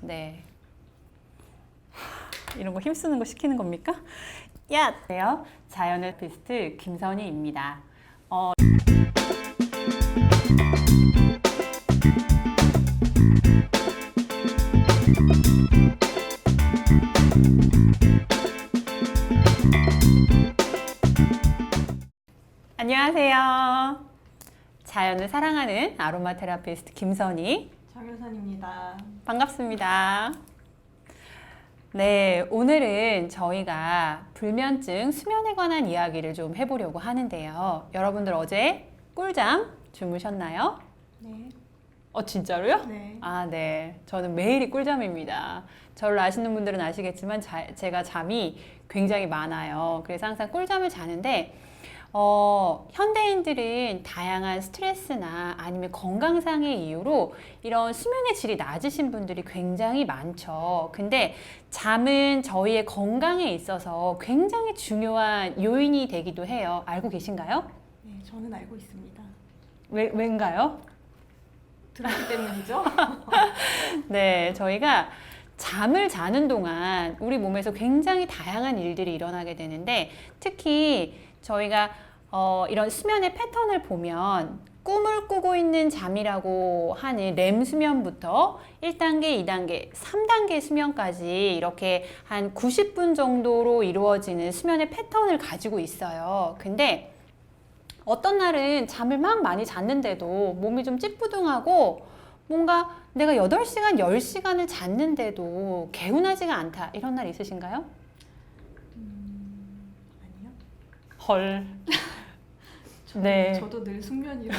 네. 이런 거 힘쓰는 거 시키는 겁니까? 야! 네요. 자연의피스트 김선희입니다. 안녕하세요. 자연을 사랑하는 아로마 테라피스트 김선희 장효선입니다. 반갑습니다. 네, 오늘은 저희가 불면증, 수면에 관한 이야기를 좀 해보려고 하는데요. 여러분들 어제 꿀잠 주무셨나요? 네. 진짜로요? 네. 아, 네. 저는 매일이 꿀잠입니다. 저를 아시는 분들은 아시겠지만 제가 잠이 굉장히 많아요. 그래서 항상 꿀잠을 자는데 현대인들은 다양한 스트레스나 아니면 건강상의 이유로 이런 수면의 질이 낮으신 분들이 굉장히 많죠. 근데 잠은 저희의 건강에 있어서 굉장히 중요한 요인이 되기도 해요. 알고 계신가요? 네, 저는 알고 있습니다. 왠가요? 들었기 때문이죠? 네, 저희가 잠을 자는 동안 우리 몸에서 굉장히 다양한 일들이 일어나게 되는데 특히 저희가 이런 수면의 패턴을 보면 꿈을 꾸고 있는 잠이라고 하는 렘 수면부터 1단계, 2단계, 3단계 수면까지 이렇게 한 90분 정도로 이루어지는 수면의 패턴을 가지고 있어요. 근데 어떤 날은 잠을 막 많이 잤는데도 몸이 좀 찌뿌둥하고 뭔가 내가 8시간, 10시간을 잤는데도 개운하지가 않다. 이런 날 있으신가요? 아니요. 헐. 네. 저도 늘 숙면이라.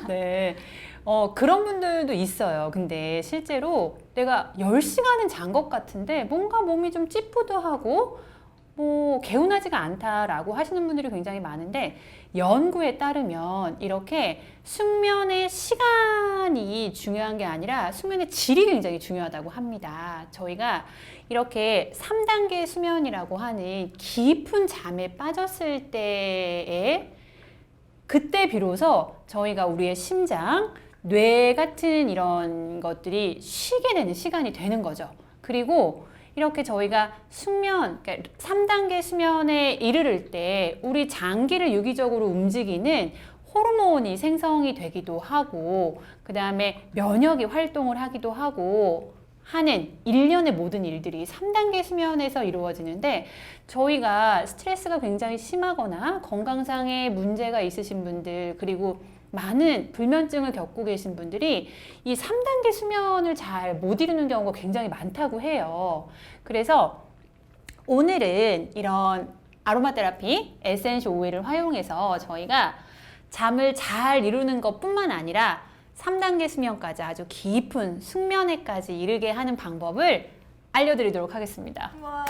네. 그런 분들도 있어요. 근데 실제로 내가 10시간은 잔 것 같은데 뭔가 몸이 좀 찌뿌둥하고 뭐 개운하지가 않다라고 하시는 분들이 굉장히 많은데 연구에 따르면 이렇게 숙면의 시간이 중요한 게 아니라 숙면의 질이 굉장히 중요하다고 합니다. 저희가 이렇게 3단계 수면이라고 하는 깊은 잠에 빠졌을 때에 그때 비로소 저희가 우리의 심장, 뇌 같은 이런 것들이 쉬게 되는 시간이 되는 거죠. 그리고 이렇게 저희가 수면, 그러니까 3단계 수면에 이르를 때 우리 장기를 유기적으로 움직이는 호르몬이 생성이 되기도 하고 그 다음에 면역이 활동을 하기도 하고 하는 일련의 모든 일들이 3단계 수면에서 이루어지는데 저희가 스트레스가 굉장히 심하거나 건강상의 문제가 있으신 분들 그리고 많은 불면증을 겪고 계신 분들이 이 3단계 수면을 잘 못 이루는 경우가 굉장히 많다고 해요. 그래서 오늘은 이런 아로마 테라피, 에센셜 오일을 활용해서 저희가 잠을 잘 이루는 것뿐만 아니라 3단계 수면까지 아주 깊은 숙면에까지 이르게 하는 방법을 알려드리도록 하겠습니다. 와.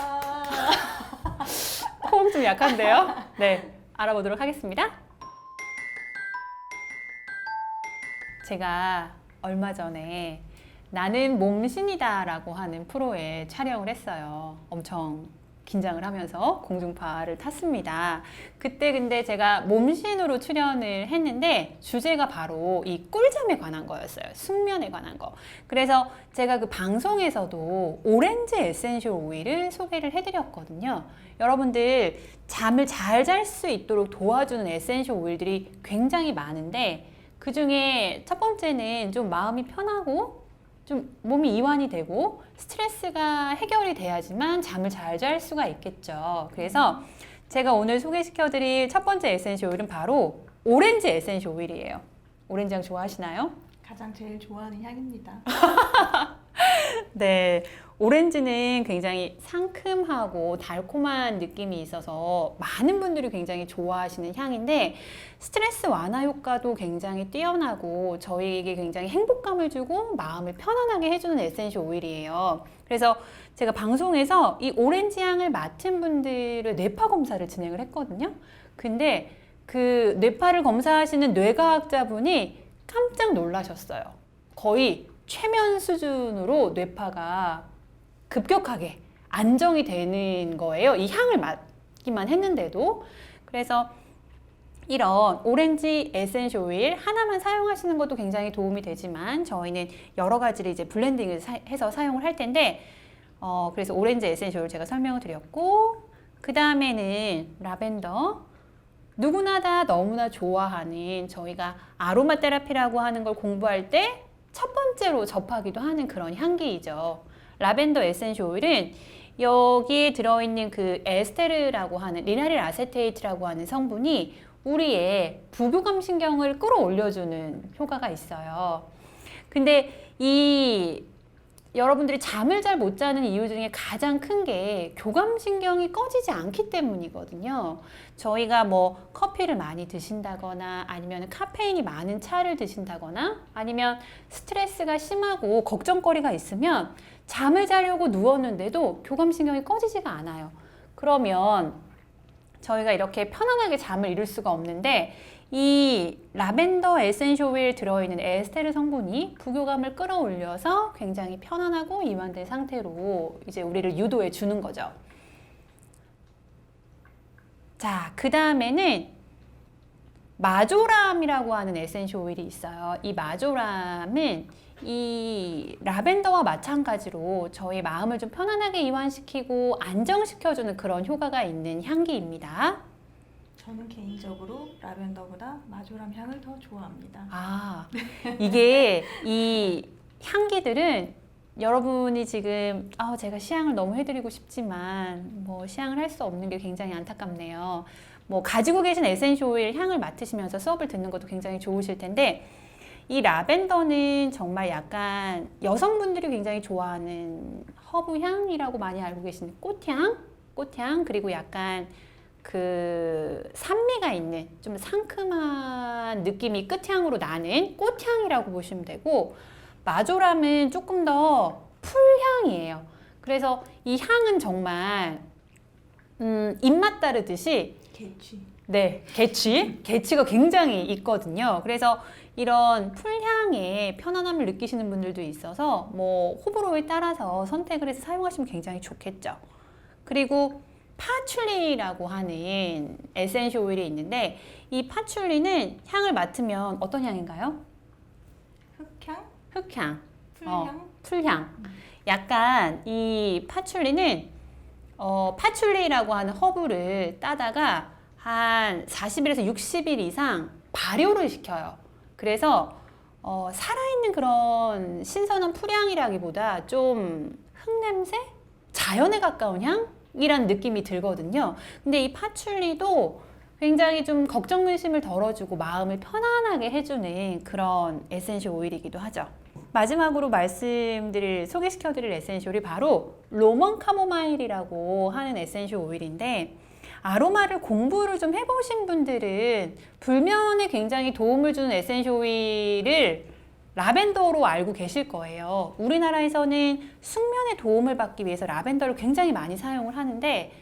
호흡 좀 약한데요? 네, 알아보도록 하겠습니다. 제가 얼마 전에 나는 몸신이다 라고 하는 프로에 촬영을 했어요. 엄청 긴장을 하면서 공중파를 탔습니다. 그때 근데 제가 몸신으로 출연을 했는데 주제가 바로 이 꿀잠에 관한 거였어요. 숙면에 관한 거. 그래서 제가 그 방송에서도 오렌지 에센셜 오일을 소개를 해드렸거든요. 여러분들 잠을 잘 잘 수 있도록 도와주는 에센셜 오일들이 굉장히 많은데 그 중에 첫 번째는 좀 마음이 편하고 좀 몸이 이완이 되고 스트레스가 해결이 돼야지만 잠을 잘 잘 수가 있겠죠. 그래서 제가 오늘 소개시켜드릴 첫 번째 에센셜 오일은 바로 오렌지 에센셜 오일이에요. 오렌지 향 좋아하시나요? 가장 제일 좋아하는 향입니다. 네, 오렌지는 굉장히 상큼하고 달콤한 느낌이 있어서 많은 분들이 굉장히 좋아하시는 향인데 스트레스 완화 효과도 굉장히 뛰어나고 저희에게 굉장히 행복감을 주고 마음을 편안하게 해주는 에센셜 오일이에요. 그래서 제가 방송에서 이 오렌지 향을 맡은 분들의 뇌파 검사를 진행을 했거든요. 근데 그 뇌파를 검사하시는 뇌과학자분이 깜짝 놀라셨어요. 거의 최면 수준으로 뇌파가 급격하게 안정이 되는 거예요. 이 향을 맡기만 했는데도. 그래서 이런 오렌지 에센셜 오일 하나만 사용하시는 것도 굉장히 도움이 되지만 저희는 여러 가지를 이제 블렌딩을 해서 사용을 할 텐데 그래서 오렌지 에센셜 오일 제가 설명을 드렸고 그 다음에는 라벤더 누구나 다 너무나 좋아하는 저희가 아로마 테라피라고 하는 걸 공부할 때 첫 번째로 접하기도 하는 그런 향기이죠. 라벤더 에센셜 오일은 여기에 들어있는 그 에스테르라고 하는 리나릴 아세테이트라고 하는 성분이 우리의 부교감 신경을 끌어올려주는 효과가 있어요. 근데 여러분들이 잠을 잘 못 자는 이유 중에 가장 큰 게 교감신경이 꺼지지 않기 때문이거든요. 저희가 뭐 커피를 많이 드신다거나 아니면 카페인이 많은 차를 드신다거나 아니면 스트레스가 심하고 걱정거리가 있으면 잠을 자려고 누웠는데도 교감신경이 꺼지지가 않아요. 그러면 저희가 이렇게 편안하게 잠을 이룰 수가 없는데 이 라벤더 에센셜 오일 들어있는 에스테르 성분이 부교감을 끌어올려서 굉장히 편안하고 이완된 상태로 이제 우리를 유도해 주는 거죠. 자, 그 다음에는 마조람이라고 하는 에센셜 오일이 있어요. 이 마조람은 이 라벤더와 마찬가지로 저희 마음을 좀 편안하게 이완시키고 안정시켜주는 그런 효과가 있는 향기입니다. 저는 개인적으로 라벤더보다 마조람 향을 더 좋아합니다. 아, 이게 이 향기들은 여러분이 지금 제가 시향을 너무 해드리고 싶지만 뭐 시향을 할 수 없는 게 굉장히 안타깝네요. 뭐 가지고 계신 에센셜 오일 향을 맡으시면서 수업을 듣는 것도 굉장히 좋으실 텐데 이 라벤더는 정말 약간 여성분들이 굉장히 좋아하는 허브 향이라고 많이 알고 계시는 꽃향 그리고 약간 그 산미가 있는 좀 상큼한 느낌이 끝향으로 나는 꽃향이라고 보시면 되고 마조람은 조금 더 풀향이에요. 그래서 이 향은 정말 입맛 따르듯이 개취. 네, 개취가 굉장히 있거든요. 그래서 이런 풀향의 편안함을 느끼시는 분들도 있어서 뭐 호불호에 따라서 선택을 해서 사용하시면 굉장히 좋겠죠. 그리고 파출리라고 하는 에센셜 오일이 있는데 이 파출리는 향을 맡으면 어떤 향인가요? 흙향, 풀향? 풀향. 약간 이 파출리는 파출리라고 하는 허브를 따다가 한 40일에서 60일 이상 발효를 시켜요. 그래서 살아있는 그런 신선한 풀향이라기보다 좀 흙냄새? 자연에 가까운 향이라는 느낌이 들거든요. 근데 이 파출리도 굉장히 좀 걱정 근심을 덜어주고 마음을 편안하게 해주는 그런 에센셜 오일이기도 하죠. 마지막으로 소개시켜드릴 에센셜 오일이 바로 로먼 카모마일이라고 하는 에센셜 오일인데 아로마를 공부를 좀 해보신 분들은 불면에 굉장히 도움을 주는 에센셜 오일을 라벤더로 알고 계실 거예요. 우리나라에서는 숙면에 도움을 받기 위해서 라벤더를 굉장히 많이 사용을 하는데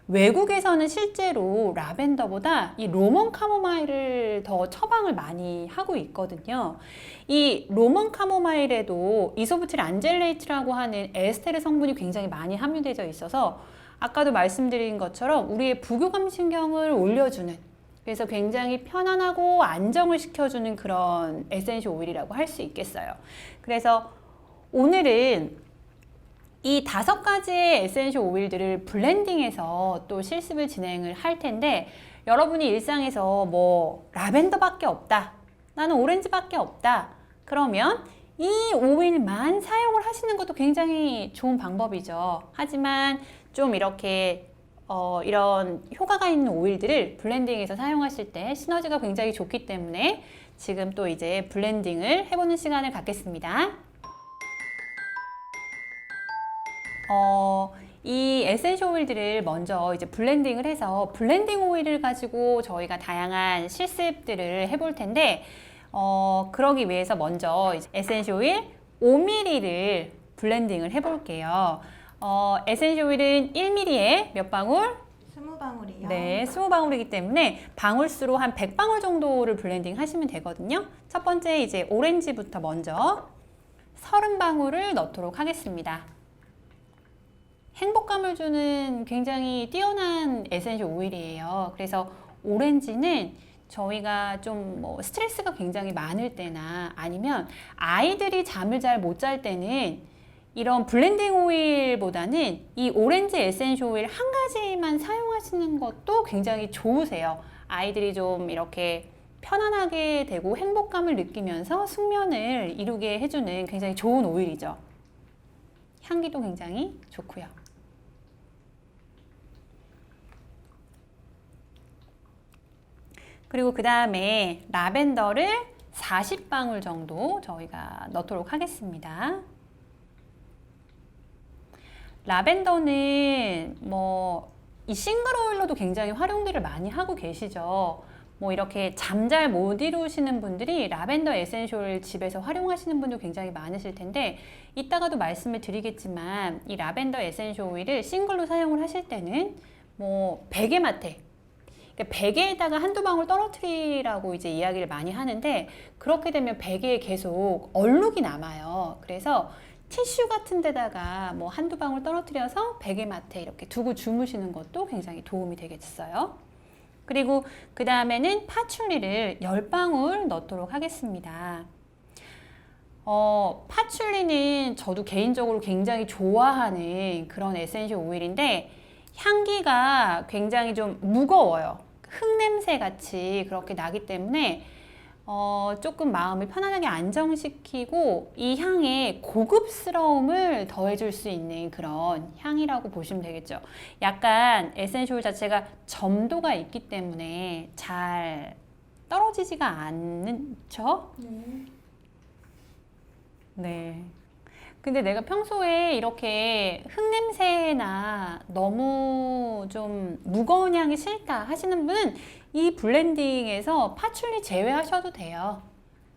외국에서는 실제로 라벤더보다 이 로먼 카모마일을 더 처방을 많이 하고 있거든요. 이 로먼 카모마일에도 이소부틸 안젤레이트라고 하는 에스테르 성분이 굉장히 많이 함유되어 있어서 아까도 말씀드린 것처럼 우리의 부교감 신경을 올려주는 그래서 굉장히 편안하고 안정을 시켜주는 그런 에센셜 오일이라고 할 수 있겠어요. 그래서 오늘은 이 5가지의 에센셜 오일들을 블렌딩해서 또 실습을 진행을 할 텐데 여러분이 일상에서 뭐 라벤더밖에 없다. 나는 오렌지밖에 없다. 그러면 이 오일만 사용을 하시는 것도 굉장히 좋은 방법이죠. 하지만 좀 이렇게 이런 효과가 있는 오일들을 블렌딩해서 사용하실 때 시너지가 굉장히 좋기 때문에 지금 또 이제 블렌딩을 해보는 시간을 갖겠습니다. 이 에센셜 오일들을 먼저 이제 블렌딩을 해서 블렌딩 오일을 가지고 저희가 다양한 실습들을 해볼 텐데 그러기 위해서 먼저 에센셜 오일 5ml를 블렌딩을 해볼게요. 에센셜 오일은 1ml에 몇 방울? 20방울이요. 네, 20방울이기 때문에 방울수로 한 100방울 정도를 블렌딩 하시면 되거든요. 첫 번째 이제 오렌지부터 먼저 30방울을 넣도록 하겠습니다. 행복감을 주는 굉장히 뛰어난 에센셜 오일이에요. 그래서 오렌지는 저희가 좀 뭐 스트레스가 굉장히 많을 때나 아니면 아이들이 잠을 잘 못 잘 때는 이런 블렌딩 오일보다는 이 오렌지 에센셜 오일 한 가지만 사용하시는 것도 굉장히 좋으세요. 아이들이 좀 이렇게 편안하게 되고 행복감을 느끼면서 숙면을 이루게 해주는 굉장히 좋은 오일이죠. 향기도 굉장히 좋고요. 그리고 그 다음에 라벤더를 40방울 정도 저희가 넣도록 하겠습니다. 라벤더는 뭐 이 싱글 오일로도 굉장히 활용들을 많이 하고 계시죠. 뭐 이렇게 잠 잘 못 이루시는 분들이 라벤더 에센셜 오일 집에서 활용하시는 분도 굉장히 많으실 텐데, 이따가도 말씀을 드리겠지만 이 라벤더 에센셜 오일을 싱글로 사용을 하실 때는 뭐 베개 맡에, 그러니까 베개에다가 한두 방울 떨어뜨리라고 이제 이야기를 많이 하는데, 그렇게 되면 베개에 계속 얼룩이 남아요. 그래서 티슈 같은 데다가 뭐 한두 방울 떨어뜨려서 베개맡에 이렇게 두고 주무시는 것도 굉장히 도움이 되겠어요. 그리고 그 다음에는 파출리를 10방울 넣도록 하겠습니다. 파출리는 저도 개인적으로 굉장히 좋아하는 그런 에센셜 오일인데, 향기가 굉장히 좀 무거워요. 흙냄새 같이 그렇게 나기 때문에 조금 마음을 편안하게 안정시키고 이 향에 고급스러움을 더해줄 수 있는 그런 향이라고 보시면 되겠죠. 약간 에센셜 오일 자체가 점도가 있기 때문에 잘 떨어지지가 않죠? 네. 근데 내가 평소에 이렇게 흙냄새나 너무 좀 무거운 향이 싫다 하시는 분은 이 블렌딩에서 파출리 제외하셔도 돼요.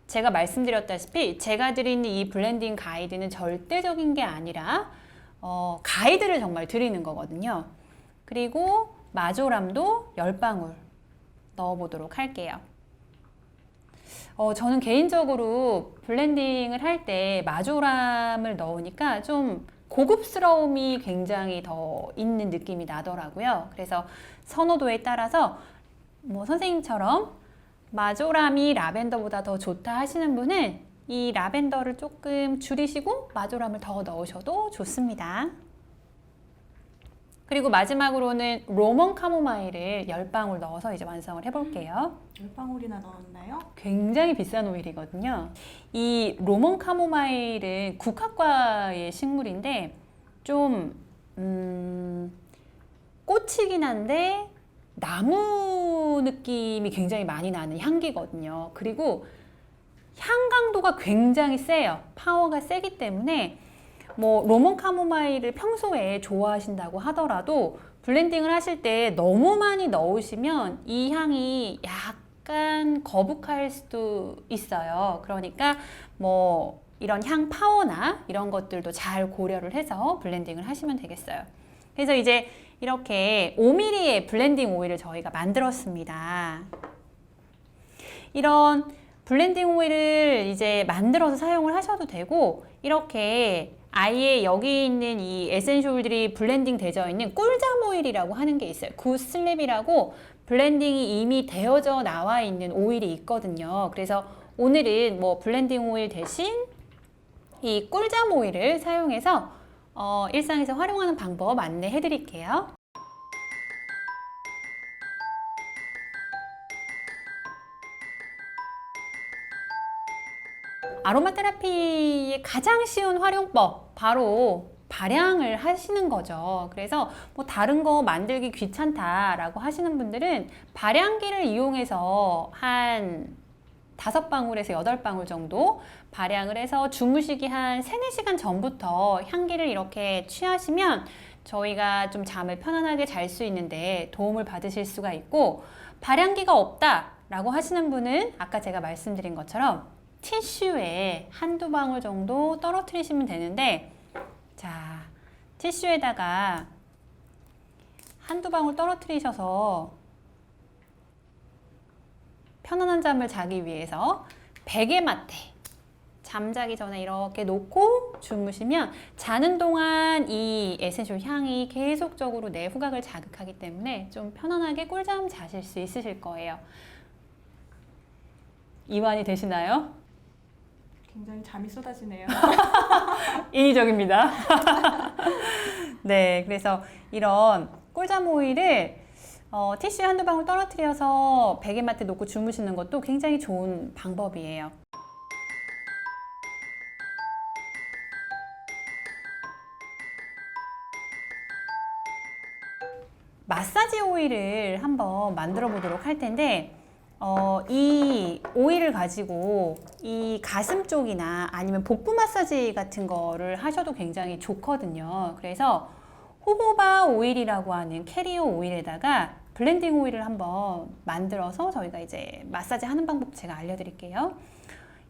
제가 말씀드렸다시피 제가 드리는 이 블렌딩 가이드는 절대적인 게 아니라 가이드를 정말 드리는 거거든요. 그리고 마조람도 10방울 넣어보도록 할게요. 저는 개인적으로 블렌딩을 할 때 마조람을 넣으니까 좀 고급스러움이 굉장히 더 있는 느낌이 나더라고요. 그래서 선호도에 따라서 뭐 선생님처럼 마조람이 라벤더보다 더 좋다 하시는 분은 이 라벤더를 조금 줄이시고 마조람을 더 넣으셔도 좋습니다. 그리고 마지막으로는 로먼 카모마일을 10방울 넣어서 이제 완성을 해볼게요. 10방울이나 넣었나요? 굉장히 비싼 오일이거든요. 이 로먼 카모마일은 국화과의 식물인데 좀 꽃이긴 한데 나무 느낌이 굉장히 많이 나는 향기거든요. 그리고 향 강도가 굉장히 세요. 파워가 세기 때문에 뭐 로먼 카모마일을 평소에 좋아하신다고 하더라도 블렌딩을 하실 때 너무 많이 넣으시면 이 향이 약간 거북할 수도 있어요. 그러니까 뭐 이런 향 파워나 이런 것들도 잘 고려를 해서 블렌딩을 하시면 되겠어요. 그래서 이제 이렇게 5mm의 블렌딩 오일을 저희가 만들었습니다. 이런 블렌딩 오일을 이제 만들어서 사용을 하셔도 되고, 이렇게 아예 여기 있는 이 에센셜 오일들이 블렌딩 되어 있는 꿀잠 오일이라고 하는 게 있어요. 굿슬립이라고 블렌딩이 이미 되어져 나와 있는 오일이 있거든요. 그래서 오늘은 뭐 블렌딩 오일 대신 이 꿀잠 오일을 사용해서 일상에서 활용하는 방법 안내해 드릴게요. 아로마 테라피의 가장 쉬운 활용법, 바로 발향을 하시는 거죠. 그래서 뭐 다른 거 만들기 귀찮다라고 하시는 분들은 발향기를 이용해서 한 5방울에서 8방울 정도 발향을 해서 주무시기 한 3, 4시간 전부터 향기를 이렇게 취하시면 저희가 좀 잠을 편안하게 잘 수 있는데 도움을 받으실 수가 있고, 발향기가 없다라고 하시는 분은 아까 제가 말씀드린 것처럼 티슈에 한두 방울 정도 떨어뜨리시면 되는데, 자, 티슈에다가 한두 방울 떨어뜨리셔서 편안한 잠을 자기 위해서 베개맡에 잠자기 전에 이렇게 놓고 주무시면 자는 동안 이 에센셜 향이 계속적으로 내 후각을 자극하기 때문에 좀 편안하게 꿀잠 자실 수 있으실 거예요. 이완이 되시나요? 굉장히 잠이 쏟아지네요. 인위적입니다. 네, 그래서 이런 꿀잠 오일을 티슈에 한두 방울 떨어뜨려서 베개맡에 놓고 주무시는 것도 굉장히 좋은 방법이에요. 마사지 오일을 한번 만들어 보도록 할 텐데 이 오일을 가지고 이 가슴 쪽이나 아니면 복부 마사지 같은 거를 하셔도 굉장히 좋거든요. 그래서 호호바 오일이라고 하는 캐리어 오일에다가 블렌딩 오일을 한번 만들어서 저희가 이제 마사지 하는 방법 제가 알려드릴게요.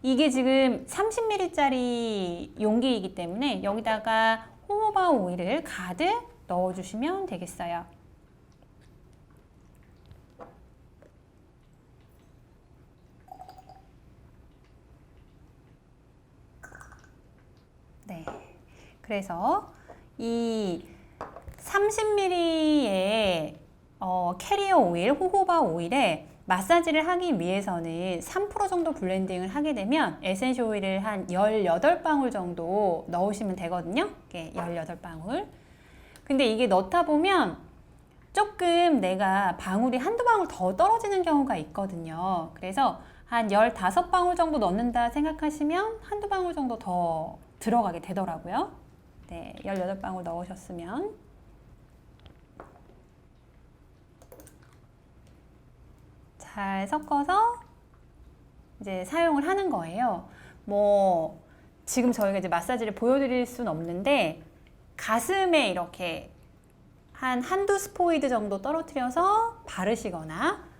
이게 지금 30ml짜리 용기이기 때문에 여기다가 호호바 오일을 가득 넣어주시면 되겠어요. 네, 그래서 이 30ml의 캐리어 오일, 호호바 오일에 마사지를 하기 위해서는 3% 정도 블렌딩을 하게 되면 에센셜 오일을 한 18방울 정도 넣으시면 되거든요. 이렇게 18방울. 근데 이게 넣다 보면 조금 내가 방울이 한두 방울 더 떨어지는 경우가 있거든요. 그래서 한 15방울 정도 넣는다 생각하시면 한두 방울 정도 더 들어가게 되더라고요. 네, 18방울 넣으셨으면 잘 섞어서 이제 사용을 하는 거예요. 뭐 지금 저희가 이제 마사지를 보여드릴 수는 없는데 가슴에 이렇게 한두 스포이드 정도 떨어뜨려서 바르시거나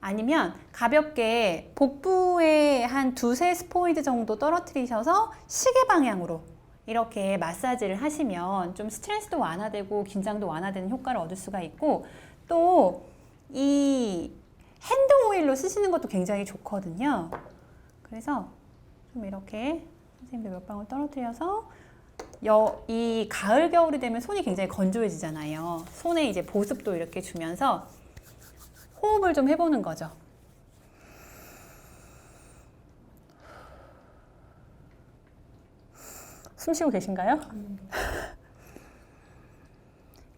아니면 가볍게 복부에 한 두세 스포이드 정도 떨어뜨리셔서 시계 방향으로 이렇게 마사지를 하시면 좀 스트레스도 완화되고 긴장도 완화되는 효과를 얻을 수가 있고 또 이 핸드 오일로 쓰시는 것도 굉장히 좋거든요. 그래서 좀 이렇게 선생님들 몇 방울 떨어뜨려서 이 가을 겨울이 되면 손이 굉장히 건조해지잖아요. 손에 이제 보습도 이렇게 주면서 호흡을 좀 해보는 거죠. 숨 쉬고 계신가요?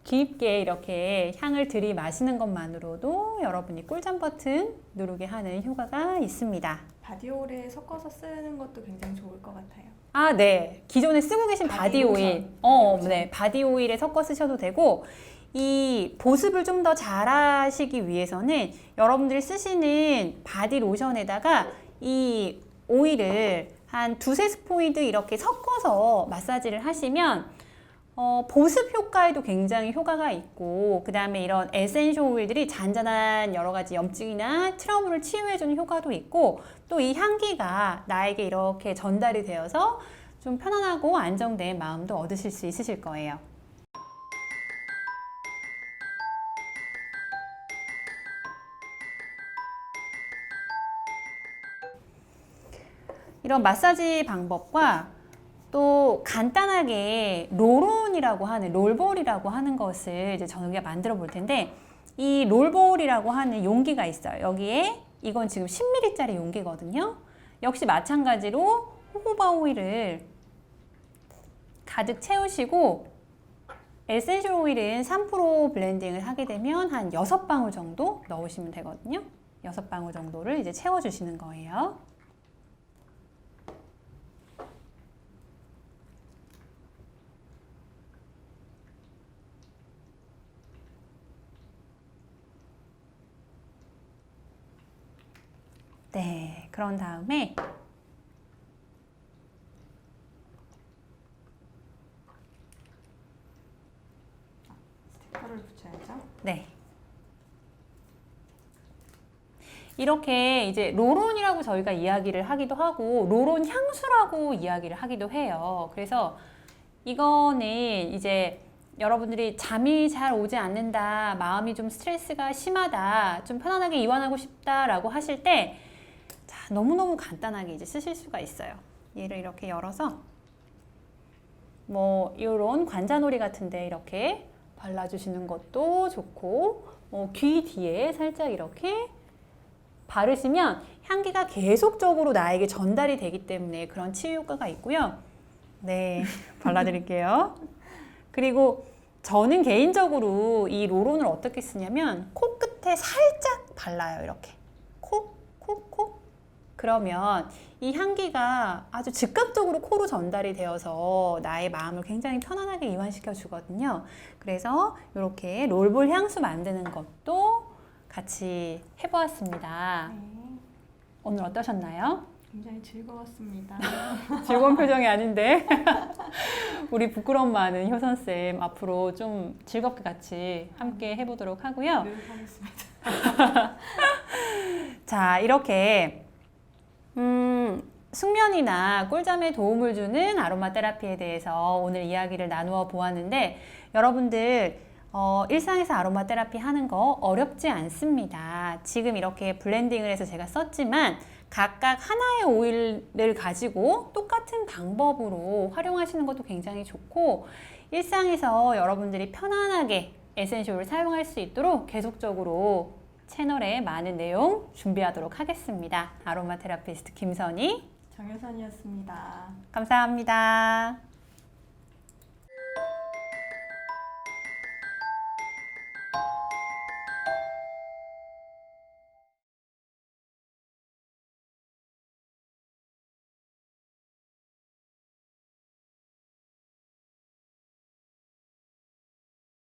깊게 이렇게 향을 들이마시는 것만으로도 여러분이 꿀잠 버튼 누르게 하는 효과가 있습니다. 바디오일에 섞어서 쓰는 것도 굉장히 좋을 것 같아요. 아, 네. 기존에 쓰고 계신 바디 오일. 네. 바디 오일에 섞어 쓰셔도 되고, 이 보습을 좀 더 잘하시기 위해서는 여러분들이 쓰시는 바디 로션에다가 이 오일을 한 두세 스포이드 이렇게 섞어서 마사지를 하시면 보습 효과에도 굉장히 효과가 있고 그 다음에 이런 에센셜 오일들이 잔잔한 여러 가지 염증이나 트러블을 치유해주는 효과도 있고 또 이 향기가 나에게 이렇게 전달이 되어서 좀 편안하고 안정된 마음도 얻으실 수 있으실 거예요. 이런 마사지 방법과 또 간단하게 롤온이라고 하는 롤볼이라고 하는 것을 이제 저희가 만들어 볼 텐데 이 롤볼이라고 하는 용기가 있어요. 여기에 이건 지금 10ml짜리 용기거든요. 역시 마찬가지로 호호바 오일을 가득 채우시고 에센셜 오일은 3% 블렌딩을 하게 되면 한 6방울 정도 넣으시면 되거든요. 6방울 정도를 이제 채워주시는 거예요. 네, 그런 다음에 스티커를 붙여야죠. 네. 이렇게 이제 롤온이라고 저희가 이야기를 하기도 하고 롤온 향수라고 이야기를 하기도 해요. 그래서 이거는 이제 여러분들이 잠이 잘 오지 않는다, 마음이 좀 스트레스가 심하다, 좀 편안하게 이완하고 싶다라고 하실 때 자, 너무너무 간단하게 이제 쓰실 수가 있어요. 얘를 이렇게 열어서 뭐 이런 관자놀이 같은데 이렇게 발라주시는 것도 좋고 귀 뒤에 살짝 이렇게 바르시면 향기가 계속적으로 나에게 전달이 되기 때문에 그런 치유 효과가 있고요. 네, 발라드릴게요. 그리고 저는 개인적으로 이 롤온을 어떻게 쓰냐면 코끝에 살짝 발라요. 이렇게 콕. 그러면 이 향기가 아주 즉각적으로 코로 전달이 되어서 나의 마음을 굉장히 편안하게 이완시켜 주거든요. 그래서 이렇게 롤볼 향수 만드는 것도 같이 해보았습니다. 네, 오늘 어떠셨나요? 굉장히 즐거웠습니다. 즐거운 표정이 아닌데 우리 부끄러움 많은 효선쌤 앞으로 좀 즐겁게 같이 함께 해보도록 하고요. 노력하겠습니다. 자, 이렇게 숙면이나 꿀잠에 도움을 주는 아로마 테라피에 대해서 오늘 이야기를 나누어 보았는데 여러분들 일상에서 아로마 테라피 하는 거 어렵지 않습니다. 지금 이렇게 블렌딩을 해서 제가 썼지만 각각 하나의 오일을 가지고 똑같은 방법으로 활용하시는 것도 굉장히 좋고 일상에서 여러분들이 편안하게 에센셜 오일을 사용할 수 있도록 계속적으로 채널에 많은 내용 준비하도록 하겠습니다. 아로마 테라피스트 김선희 정효선이었습니다. 감사합니다.